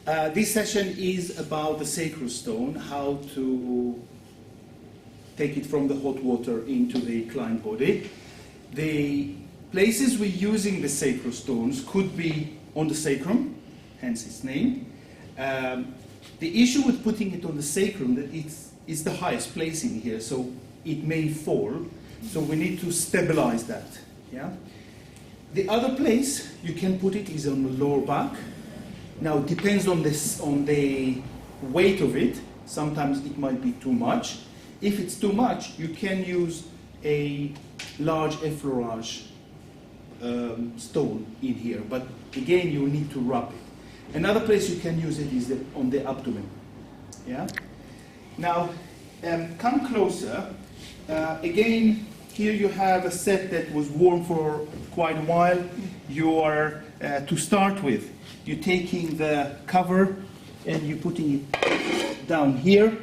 This session is about the sacral stone, how to take it from the hot water into the client body. The places we're using the sacral stones could be on the sacrum, hence its name. The issue with putting it on the sacrum that it's the highest place in here, so it may fall. So we need to stabilize that. Yeah. The other place you can put it is on the lower back. Now it depends on the weight of it. Sometimes it might be too much. If it's too much, you can use a large effleurage stone in here. But again, you need to wrap it. Another place you can use it is on the abdomen. Yeah. Now, come closer. Again, here you have a set that was worn for quite a while. You are, to start with, you're taking the cover and you're putting it down here,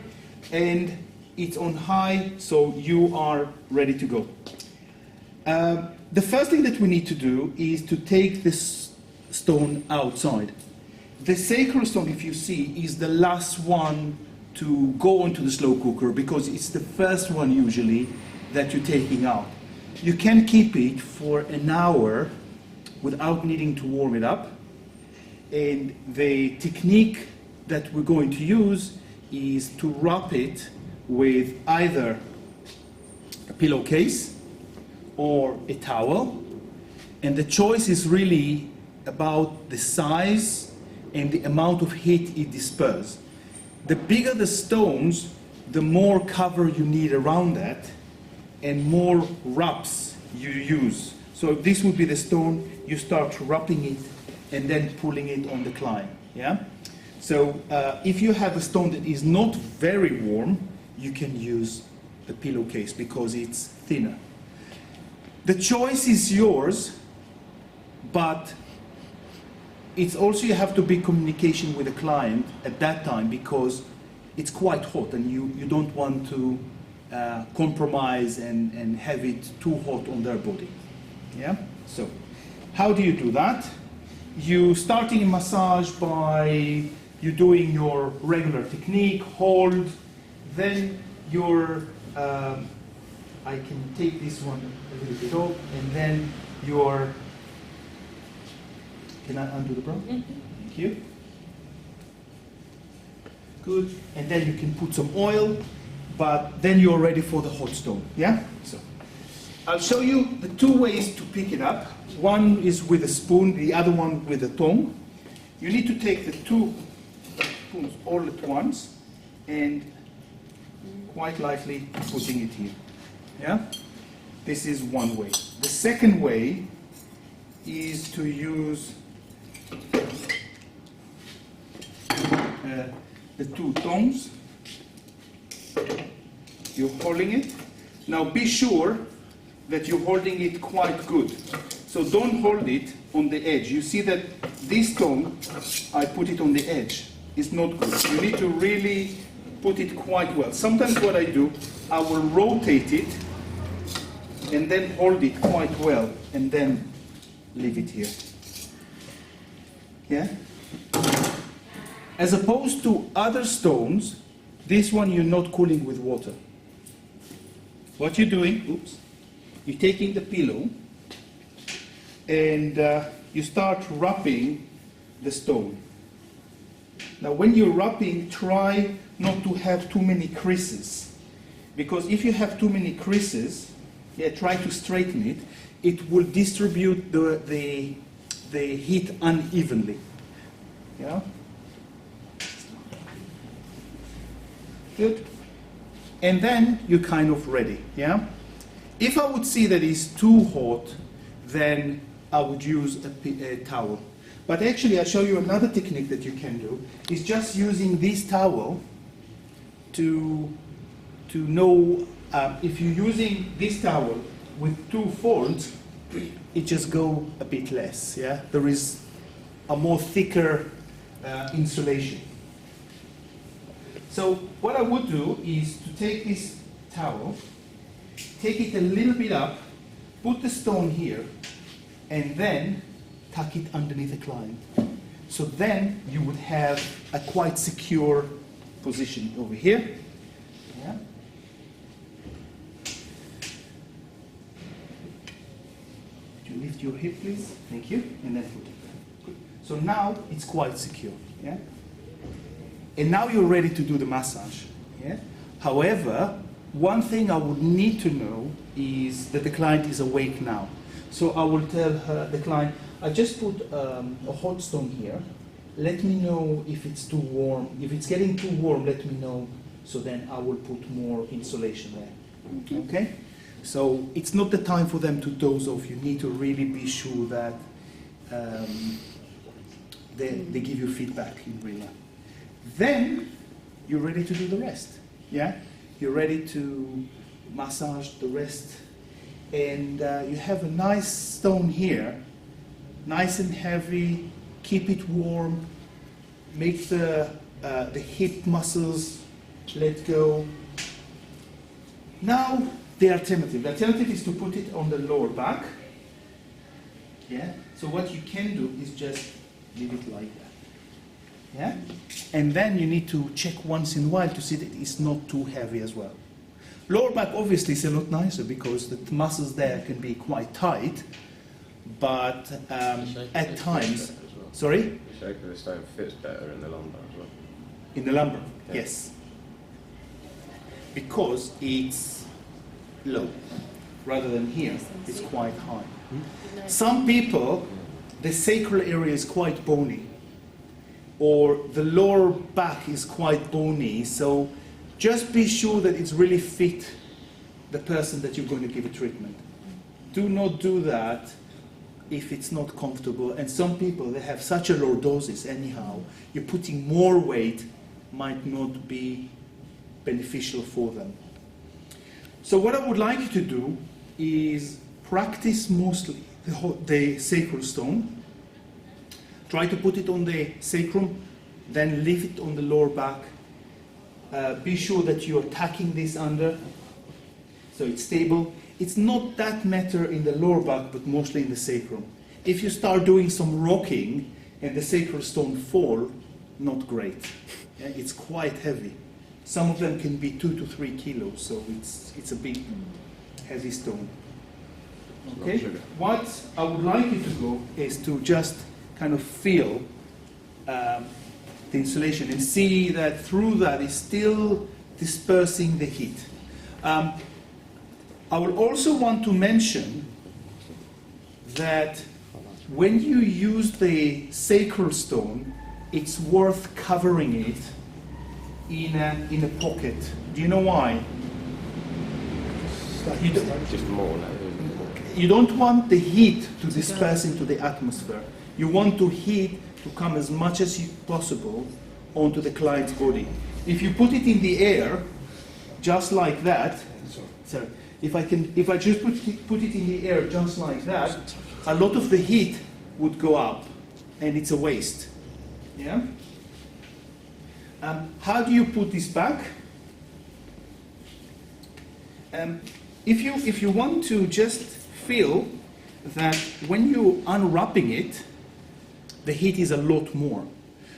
and it's on high, so you are ready to go. The first thing that we need to do is to take this stone outside. The sacral stone, if you see, is the last one to go onto the slow cooker because it's the first one usually that you're taking out. You can keep it for an hour without needing to warm it up. And the technique that we're going to use is to wrap it with either a pillowcase or a towel. And the choice is really about the size and the amount of heat it disperses. The bigger the stones, the more cover you need around that and more wraps you use. So if this would be the stone, you start wrapping it and then pulling it on the climb. Yeah? So if you have a stone that is not very warm, you can use the pillowcase because it's thinner. The choice is yours, but it's also you have to be communication with the client at that time because it's quite hot and you don't want to compromise and have it too hot on their body. Yeah? So how do you do that? You starting a massage by you doing your regular technique, hold, then your I can take this one a little bit off, and then your, can I undo the bra? Mm-hmm. Thank you. Good, and then you can put some oil, but then you're ready for the hot stone, yeah? So, I'll show you the two ways to pick it up. One is with a spoon, the other one with a tongue. You need to take the two spoons all at once and quite lightly putting it here. Yeah? This is one way. The second way is to use the two tongues. You're holding it. Now be sure that you're holding it quite good. So don't hold it on the edge. You see that this tongue, I put it on the edge. It's not good. You need to really put it quite well. Sometimes what I do, I will rotate it and then hold it quite well and then leave it here. Yeah? As opposed to other stones, this one you're not cooling with water. What you're doing, oops, you're taking the pillow and you start wrapping the stone. Now when you're wrapping, try not to have too many creases, because if you have too many creases, yeah, try to straighten it, it will distribute the heat unevenly. Yeah? Good. And then you're kind of ready. Yeah? If I would see that it's too hot, then I would use a towel. But actually, I'll show you another technique that you can do, is just using this towel to know if you're using this towel with two folds, it just go a bit less. Yeah? There is a more thicker insulation. So what I would do is to take this towel, take it a little bit up, put the stone here, and then tuck it underneath the client. So then you would have a quite secure position over here. Yeah. Could you lift your hip, please? Thank you. And then put it there. Good. So now it's quite secure. Yeah. And now you're ready to do the massage. Yeah. However, one thing I would need to know is that the client is awake now. So I will tell the client, I just put a hot stone here. Let me know if it's too warm. If it's getting too warm, let me know. So then I will put more insulation there. Okay? So it's not the time for them to doze off. You need to really be sure that they give you feedback in real life. Then you're ready to do the rest. Yeah? You're ready to massage the rest. And you have a nice stone here, nice and heavy. Keep it warm. Make the hip muscles let go. Now the alternative. The alternative is to put it on the lower back. Yeah. So what you can do is just leave it like that. Yeah. And then you need to check once in a while to see that it's not too heavy as well. Lower back obviously is a lot nicer because the muscles there can be quite tight, but at times. Sorry? The shape of the stone fits better in the lumbar as well. In the lumbar, yeah. Yes. Because it's low, rather than here, it's quite high. Some people, the sacral area is quite bony, or the lower back is quite bony, so just be sure that it's really fit the person that you're going to give a treatment. Do not do that if it's not comfortable. And some people, they have such a lordosis anyhow, you're putting more weight might not be beneficial for them. So what I would like you to do is practice mostly the sacral stone. Try to put it on the sacrum, then leave it on the lower back. Be sure that you're tacking this under, so it's stable. It's not that matter in the lower back, but mostly in the sacrum. If you start doing some rocking and the sacral stone fall, not great. Yeah, it's quite heavy. Some of them can be 2 to 3 kilos, so it's a big, heavy stone. Okay. What I would like you to go is to just kind of feel the insulation and see that through that is still dispersing the heat. I will also want to mention that when you use the sacral stone, it's worth covering it in a pocket. Do you know why? You don't want the heat to disperse into the atmosphere. You want the heat to come as much as possible onto the client's body. If you put it in the air, just like that, sorry, if I just put it in the air just like that, a lot of the heat would go up, and it's a waste. Yeah. How do you put this back? If you want to just feel that when you're unwrapping it, the heat is a lot more.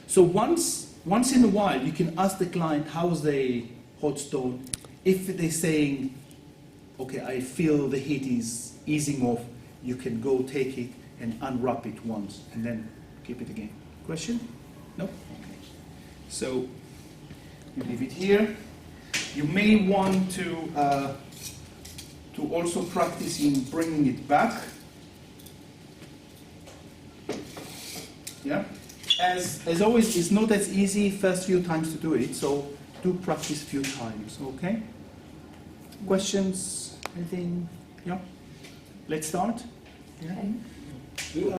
So once in a while, you can ask the client, how's the hot stone? If they're saying, okay, I feel the heat is easing off, you can go take it and unwrap it once, and then keep it again. Question? No? Okay. So you leave it here. You may want to also practice in bringing it back. Yeah. As always, it's not as easy first few times to do it, so do practice a few times, okay? Questions? Anything? Yeah? Let's start? Yeah? Okay.